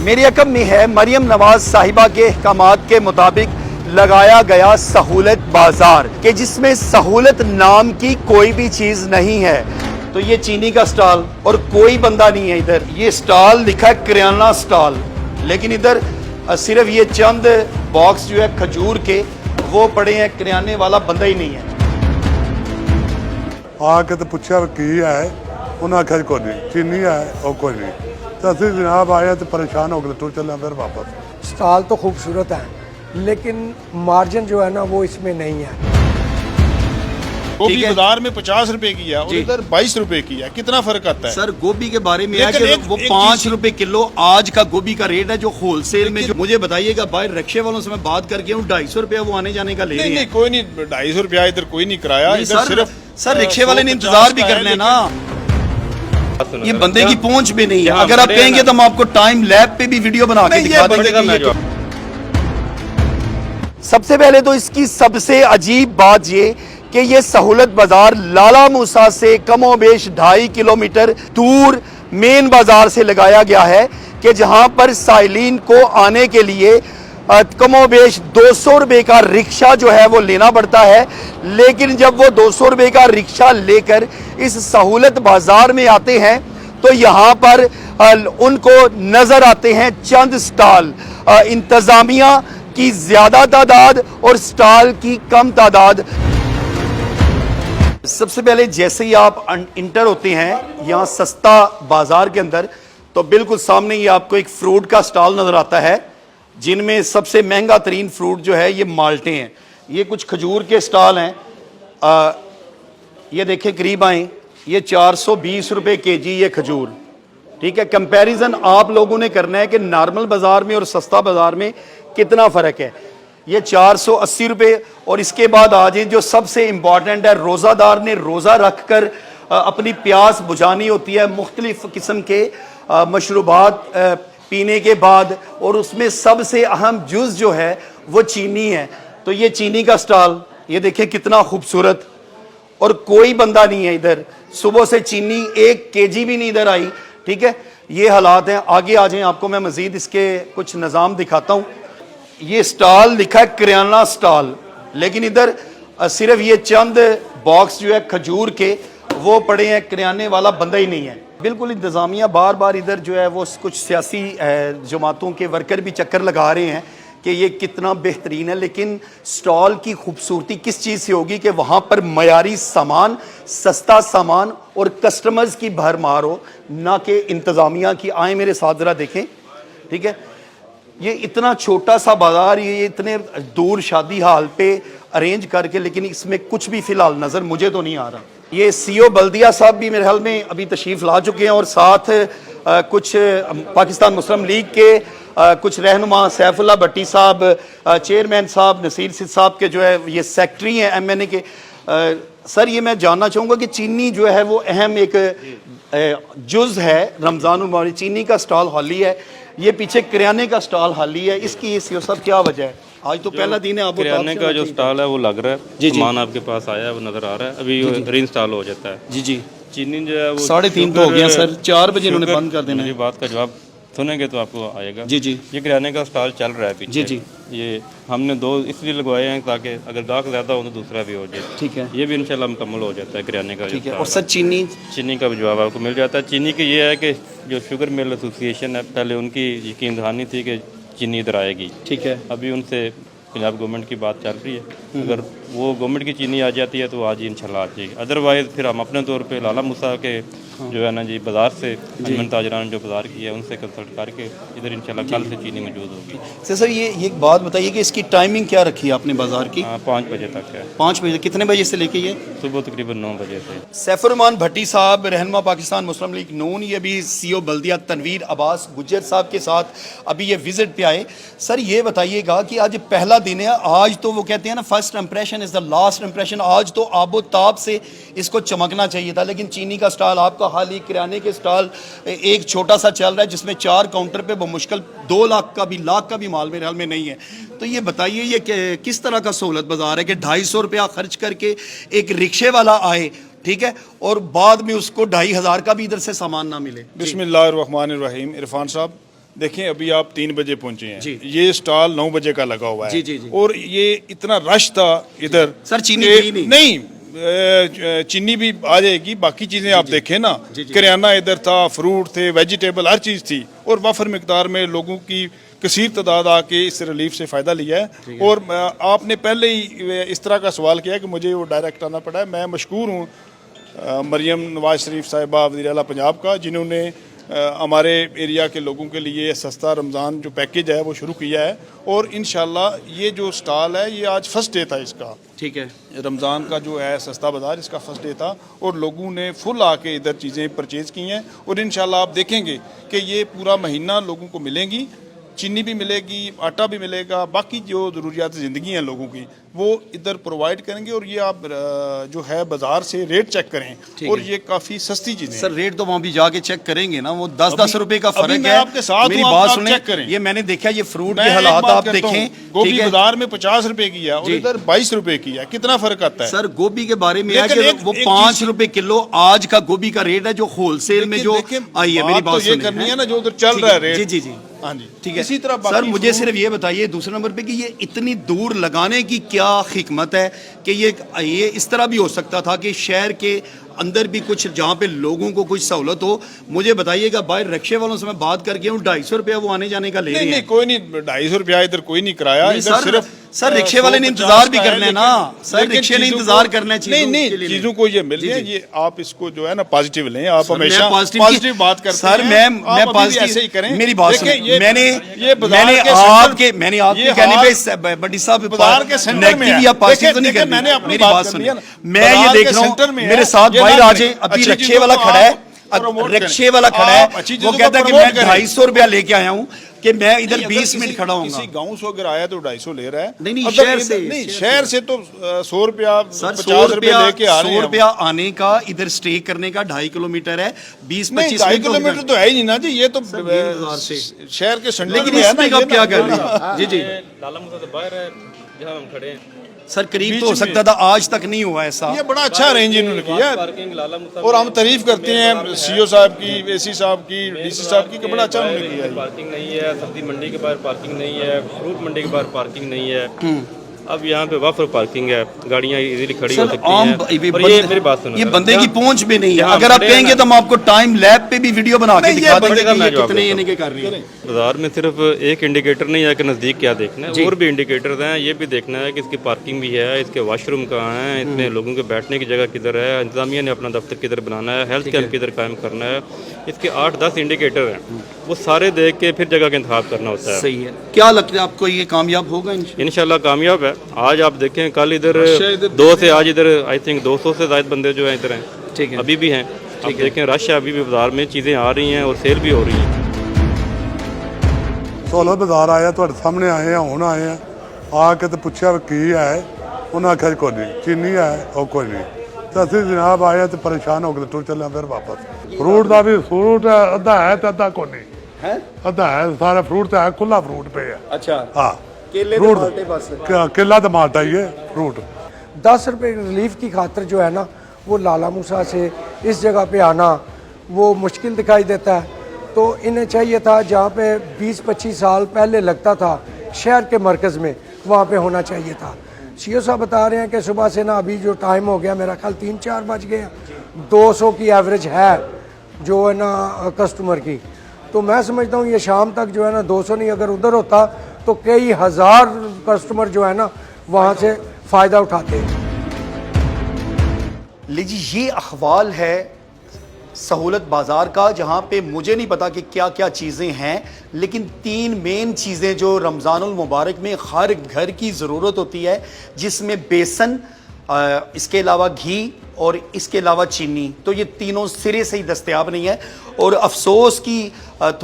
मेरी अकम में है मरियम नवाज साहिबा के अहकामात के मुताबिक लगाया गया सहूलत बाजार के जिसमें सहूलत नाम की कोई भी चीज नहीं है। तो ये चीनी का स्टॉल और कोई बंदा नहीं है इधर। ये स्टॉल लिखा है किराना स्टॉल, लेकिन इधर सिर्फ ये चंद बॉक्स जो है खजूर के वो पड़े हैं, किराने वाला बंदा ही नहीं है। आके तो पूछा की है, उन्हें आख्या कोई नहीं, चीनी है और कोई नहीं। तो असं जनाब आए तो परेशान हो गए, तो चले फिर वापस। स्टॉल तो खूबसूरत है लेकिन मार्जिन जो है ना वो इसमें नहीं है। गोभी बाजार में 50 रुपए की है और इधर 22 रुपए की है, कितना फर्क आता है? सर गोभी के बारे में है कि वो 5 रुपए किलो आज का गोभी का रेट है जो होलसेल में। जो मुझे बताइएगा बाहर रिक्शे वालों से मैं बात करके हूँ 250 रुपया वो आने जाने का ले रहे हैं। नहीं कोई नहीं, 250 रुपया इधर कोई नहीं कराया, इधर सिर्फ सर रिक्शे वाले ने इंतजार भी करना है ना। ये बंदे की पहुंच भी नहीं है। अगर आप कहेंगे तो हम आपको टाइम लैब पे भी वीडियो बना के दिखा देंगे। सबसे पहले तो इसकी सबसे अजीब बात ये कि ये सहूलत बाजार लाला मूसा से कमोबेश 2.5 किलोमीटर दूर मेन बाजार से लगाया गया है कि जहां पर साइलिन को आने के लिए कमोबेश 200 रुपए का रिक्शा जो है वो लेना पड़ता है। लेकिन जब वो 200 रुपए का रिक्शा लेकर इस सहूलत बाजार में आते हैं तो यहाँ पर उनको नजर आते हैं चंद स्टॉल। इंतजामिया की ज्यादा तादाद और स्टॉल की कम तादाद। सबसे पहले जैसे ही आप इंटर होते हैं यहाँ सस्ता बाजार के अंदर तो बिल्कुल सामने ही आपको एक फ्रूट का स्टॉल नजर आता है, जिनमें सबसे महंगा तरीन फ्रूट जो है ये माल्टे हैं। ये कुछ खजूर के स्टॉल हैं। ये देखें करीब आए, ये 420 रुपए केजी ये खजूर। ठीक है, कंपैरिजन आप लोगों ने करना है कि नॉर्मल बाजार में और सस्ता बाजार में कितना फर्क है। ये 480 रुपए। और इसके बाद आ जाए जो सबसे इंपॉर्टेंट है, रोज़ादार ने रोज़ा रखकर अपनी प्यास बुझानी होती है मुख्तलिफ किस्म के मशरूबात पीने के बाद, और उसमें सबसे अहम जुज़ जो है वो चीनी है। तो ये चीनी का स्टॉल ये देखें कितना खूबसूरत, और कोई बंदा नहीं है इधर। सुबह से चीनी 1 केजी भी नहीं इधर आई। ठीक है, ये हालात हैं। आगे आ जाएं, आपको मैं मजीद इसके कुछ निज़ाम दिखाता हूँ। ये स्टॉल लिखा है किराना स्टॉल, लेकिन इधर सिर्फ ये चंद बॉक्स जो है खजूर के वो पड़े हैं, किराने वाला बंदा ही नहीं है। बिल्कुल इंतज़ामिया बार बार इधर जो है वो कुछ सियासी जमातों के वर्कर भी चक्कर लगा रहे हैं कि ये कितना बेहतरीन है, लेकिन स्टॉल की खूबसूरती किस चीज़ से होगी कि वहाँ पर मयारी सामान, सस्ता सामान और कस्टमर्स की भरमार हो, ना कि इंतज़ामिया की। आए मेरे साथ ज़रा देखें। ठीक है, ये इतना छोटा सा बाजार, ये इतने दूर शादी हाल पे अरेंज करके, लेकिन इसमें कुछ भी फिलहाल नज़र मुझे तो नहीं आ रहा। ये सीओ बल्दिया साहब भी मेरे ख्याल में अभी तशरीफ़ ला चुके हैं, और साथ कुछ पाकिस्तान मुस्लिम लीग के कुछ रहनुमा सैफुल्ला भट्टी साहब, चेयरमैन साहब, नसीर सिद्ध साहब के जो है ये सेक्रेटरी हैं MNA के। सर ये मैं जानना चाहूँगा कि चीनी जो है वो अहम एक जुज़ है रमज़ानुल मुबारक। चीनी का स्टॉल खाली है, ये पीछे किराने का स्टॉल खाली है, इसकी सीओ साहब क्या वजह है? आज तो पहला दिन है। आप किराने का जो स्टॉल है वो लग रहा है, सामान आपके पास आया है वो नजर आ रहा है, अभी रीइंस्टॉल हो जाता है। जी जी, चीनी जो है वो 3:30 तो हो गया सर, 4 बजे इन्होंने बंद कर देना। मेरी बात का जवाब सुनेंगे तो आपको आएगा। जी जी, ये किराने का स्टॉल चल रहा है पीछे। जी जी, ये हमने 2 इसलिए लगवाए हैं ताकि अगर गाहक ज़्यादा हो तो दूसरा भी हो जाए। ठीक है, ये भी इंशाल्लाह मुकम्मल हो जाता है किराने का। ठीक है। और सर चीनी का भी जवाब आपको मिल जाता है। चीनी की ये है कि जो शुगर मिल एसोसिएशन है, पहले उनकी यकीन दहानी थी कि चीनी इधर आएगी। ठीक है, अभी उनसे पंजाब गवर्नमेंट की बात चल रही है। अगर वो गवर्नमेंट की चीनी आ जाती है तो आज ही इंशाल्लाह आ जाएगी, अदरवाइज़ फिर हम अपने तौर पे लाला मूसा के जो है ना जी बाज़ार से अजमन ताजरान जो बाज़ार की है उनसे कंसल्ट करके इधर इंशाल्लाह कल से चीनी मौजूद होगी। सर ये एक बात बताइए कि इसकी टाइमिंग क्या रखी है आपने बाज़ार की? 5 बजे तक है। 5 बजे, कितने बजे से लेके ये? सुबह तकरीबन 9 बजे से। सैफुररहमान भट्टी साहब रहनुमा पाकिस्तान मुस्लिम लीग नून, ये भी सीओ बल्दिया तनवीर अब्बास गुज्जर साहब के साथ अभी ये विजिट पे आए। सर ये बताइएगा कि आज पहला दिन है, आज तो वो कहते हैं ना first impression is the last impression, आज तो आबो ताब से इसको चमकना चाहिए था, लेकिन चीनी का स्टॉल आपका हाली, किराने के स्टॉल एक छोटा सा चल रहा है जिसमें 4 काउंटर पे मुश्किल 2 लाख का भी माल मेरे हाल में नहीं है। तो ये बताइए ये किस तरह का सहूलत बाजार है कि 250 रुपया खर्च करके एक रिक्शे वाला आए, ठीक है, और बाद में उसको 2500 का भी इधर से सामान ना मिले। बिस्मिल्लाहिर्रहमानिर्रहीम। इरफान साहब देखें अभी आप 3 बजे पहुंचे हैं, ये स्टॉल 9 बजे का लगा हुआ है। जी। और ये इतना रश था इधर। सर, चीनी थी नहीं, चीनी भी आ जाएगी, बाकी चीजें आप देखें ना, किराना इधर था, फ्रूट थे, वेजिटेबल, हर चीज थी, और वफर मिकदार में लोगों की कसीर तादाद आके इस रिलीफ से फ़ायदा लिया है। और आपने पहले ही इस तरह का सवाल किया कि मुझे वो डायरेक्ट आना पड़ा है। मैं मशकूर हूँ मरियम नवाज शरीफ साहिबा वज़ीर आला पंजाब का, जिन्होंने हमारे एरिया के लोगों के लिए सस्ता रमज़ान जो पैकेज है वो शुरू किया है। और इंशाल्लाह ये जो स्टॉल है ये आज फर्स्ट डे था इसका, ठीक है, रमज़ान का जो है सस्ता बाज़ार, इसका फर्स्ट डे था, और लोगों ने फुल आके इधर चीज़ें परचेज़ की हैं। और इंशाल्लाह आप देखेंगे कि ये पूरा महीना लोगों को मिलेंगी, चीनी भी मिलेगी, आटा भी मिलेगा, बाकी जो ज़रूरियात ज़िंदगी हैं लोगों की वो इधर प्रोवाइड करेंगे। और ये आप जो है बाजार से रेट चेक करें, और ये काफ़ी सस्ती चीज़ें। सर रेट तो वहाँ भी जाके चेक करेंगे ना, वो 10-10 रुपए का फर्क मैं है। आपके साथ मेरी हूं, बात आप सुने, चेक करें। ये मैंने देखा, ये फ्रूट मैं के एक हालात बात आप करता देखें, हूं, गोभी ठीक है? बाजार में 50 रुपए की है और इधर 22 रुपए की है, कितना फर्क आता है? सर गोभी के बारे में है लेकिन कि एक- वो एक 5 चीज़- रुपए किलो आज का गोभी का रेट है, जो होलसेल में जो आई है। मेरी बात तो ये सुनिए, करनी है हैं? ना जो उधर चल ठीक रहा है रेट। जी। हाँ जी, ठीक है। इसी तरह सर बाकी मुझे सिर्फ ये बताइए दूसरे नंबर पे कि ये इतनी दूर लगाने की क्या हिकमत है कि ये इस तरह भी हो सकता था कि शहर के अंदर भी कुछ जहाँ पे लोगों को कुछ सहूलत हो। मुझे बताइएगा, बाहर रिक्शे वालों से मैं बात करके हूँ, 250 रुपया वो आने जाने का ले रहे नहीं हैं। कोई नहीं, 250 रुपया इधर कोई नहीं कराया, नहीं, इधर सर, सिर्फ सर रिक्शे वाले ने 150 इंतजार भी का है, करना है ना सर, लेकिन रिक्शे ने चीज़ों इंतजार को- करना है चीज़ों नहीं के लिए। चीजों को ये मिल जी, रही है, जी। ये आप इसको जो है ना पॉजिटिव लें, आप सर, हमेशा मैं पॉजिटिव बात करते सर हैं। मैं आप अभी भी पॉजिटिव ऐसे ही करें। मेरी बात देखिए, सुनिए, मैंने बाजार मैंने के आपके सेंटर- मैंने आपके ये कहने हाल पे बड़ी साहब बाजार के सेंटर में नेगेटिव है। या पॉजिटिव तो नहीं देखिए, करनी। मैंने अपनी मेरी बात बात कर सुनिए, दी है ना। मैं ये बाजार देख के रहा सेंटर में हूँ है, मेरे साथ ये भाई ना राजे, करें। अभी अच्छी रिक्शे चीज़ों वाला को खड़ा है, आप promote रिक्शे करें। वाला खड़ा है, आप अच्छी वो चीज़ों को कहता है कि promote मैं करें। 250 रुपया लेके आया हूँ कि मैं इधर नहीं, अगर 20 मिनट किसी- खड़ा हूँ। किसी गांव से अगर आया तो 250 ले रहा है। नहीं, अगर शहर इधर- से- नहीं, शहर शहर से तो 100 रुपया सर 50 रुपए लेके आ रहे 100 हैं। रुपया आने का, इधर स्टे करने का 2.5 किलोमीटर है, 20-25 2.5 किलोमीटर तो है ही नहीं ना जी, ये तो बाजार से। शहर के सेंटर लेकिन में है ना, इसमें ये आप क्या ना- कर रहे हैं? जी जी लाला मुसा से बाहर है जहाँ हम खड़े हैं। सर करीब बीच तो हो में। सकता था, आज तक नहीं हुआ ऐसा। ये बड़ा अच्छा अरेंज इन्होंने किया है। पार्किंग लाला मुसा और हम तारीफ करते हैं सीओ साहब की, एसी साहब की, डीसी साहब की, कि बड़ा अच्छा उन्होंने किया है। पार्किंग नहीं है, सब्जी मंडी के बाहर पार्किंग नहीं है, फ्रूट मंडी के बाहर पार्किंग नहीं है। अब यहाँ पे वाफर पार्किंग है, गाड़ियाँ इजीली खड़ी हो सर सकती आम हैं। ये और ये मेरी बात सुनो ये सर, बंदे की यहाँ- पहुंच भी नहीं है। यहाँ अगर आप खड़े हैं कहेंगे ना- तो हम आपको टाइम लैब पे भी वीडियो बना के नहीं, ये दिखा बंदे देंगे का कि मैं ये जवाब कितने देता यानी कि कर रही है। बाजार में सिर्फ एक इंडिकेटर नहीं है कि नज़दीक क्या देखना है, और भी इंडिकेटर्स हैं। ये भी देखना है कि इसकी पार्किंग भी है, इसके वॉशरूम कहाँ हैं, इसमें लोगों के बैठने की जगह किधर है, इंतजामिया ने अपना दफ्तर किधर बनाना है, हेल्थ कैंप किधर कायम करना है। इसके 8-10 इंडिकेटर हैं, वो सारे देख के फिर जगह का इंतखाब करना होता है। सही है। क्या लगता है आपको ये कामयाब होगा? इंशाल्लाह कामयाब है। आज आप देखें, कल इधर 2 से आज इधर आई थिंक 200 से ज़्यादा बंदे जो हैं इधर हैं, ठीक है। अभी भी हैं। आप देखें रश है, अभी भी बाजार में चीज़ें आ रही हैं और सेल भी हो रही हैं। सोलो बाजार आया ਤੁਹਾਡੇ ਸਾਹਮਣੇ ਆਏ ਆ, ਹੁਣ ਆਏ ਆ, ਆ ਕੇ ਤੇ ਪੁੱਛਿਆ ਵੀ ਕੀ ਹੈ, ਉਹਨਾਂ ਆਖਿਆ ਕੋਈ ਨਹੀਂ, ਚੀਨੀ ਹੈ ਉਹ ਕੋਈ ਨਹੀਂ। ਤੇ ਅਸੀਂ ਜਨਾਬ ਆਏ ਆ ਤੇ ਪਰੇਸ਼ਾਨ ਹੋ ਕੇ ਤੁਰ ਚੱਲੇ ਫਿਰ ਵਾਪਸ। ਫਰੂਟ ਦਾ ਵੀ ਫਰੂਟ ਅੱਧਾ ਹੈ ਤੇ ਅੱਧਾ ਕੋਈ ਨਹੀਂ ਹੈ। ਅੱਧਾ ਹੈ, ਸਾਰਾ ਫਰੂਟ ਤਾਂ ਹੈ, ਖੁੱਲਾ ਫਰੂਟ ਪਿਆ। अच्छा ਹਾਂ केले फ्रूट माल्टे बस। केला तो माल्टा ही है, फ्रूट 10 रुपए रिलीफ की खातिर जो है ना, वो लाला मूसा से इस जगह पे आना वो मुश्किल दिखाई देता है। तो इन्हें चाहिए था जहाँ पे 20-25 साल पहले लगता था शहर के मरकज़ में, वहाँ पे होना चाहिए था। सीओ साहब बता रहे हैं कि सुबह से ना अभी जो टाइम हो गया, मेरा ख्याल 3-4 बज गए, 200 की एवरेज है जो है ना कस्टमर की। तो मैं समझता हूँ ये शाम तक जो है ना 200 नहीं, अगर उधर होता तो कई हज़ार कस्टमर जो है ना वहाँ से फ़ायदा उठाते हैं। लीजिए ये अहवाल है सहूलत बाज़ार का, जहाँ पे मुझे नहीं पता कि क्या क्या चीज़ें हैं, लेकिन 3 मेन चीज़ें जो रमज़ानुल मुबारक में हर घर की ज़रूरत होती है, जिसमें बेसन, इसके अलावा घी और इसके अलावा चीनी, तो ये तीनों सिरे से ही दस्तयाब नहीं है। और अफसोस की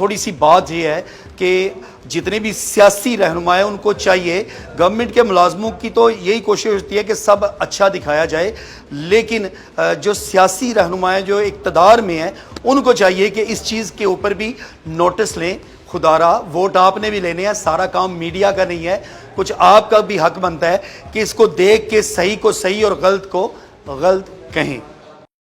थोड़ी सी बात यह है कि जितने भी सियासी रहनुमा हैं उनको चाहिए, गवर्नमेंट के मुलाजमों की तो यही कोशिश होती है कि सब अच्छा दिखाया जाए, लेकिन जो सियासी रहनुमा जो इक़्तिदार में हैं उनको चाहिए कि इस चीज़ के ऊपर भी नोटिस लें। खुदारा वोट आपने भी लेने हैं, सारा काम मीडिया का नहीं है, कुछ आपका भी हक बनता है कि इसको देख के सही को सही और गलत को गलत कहें।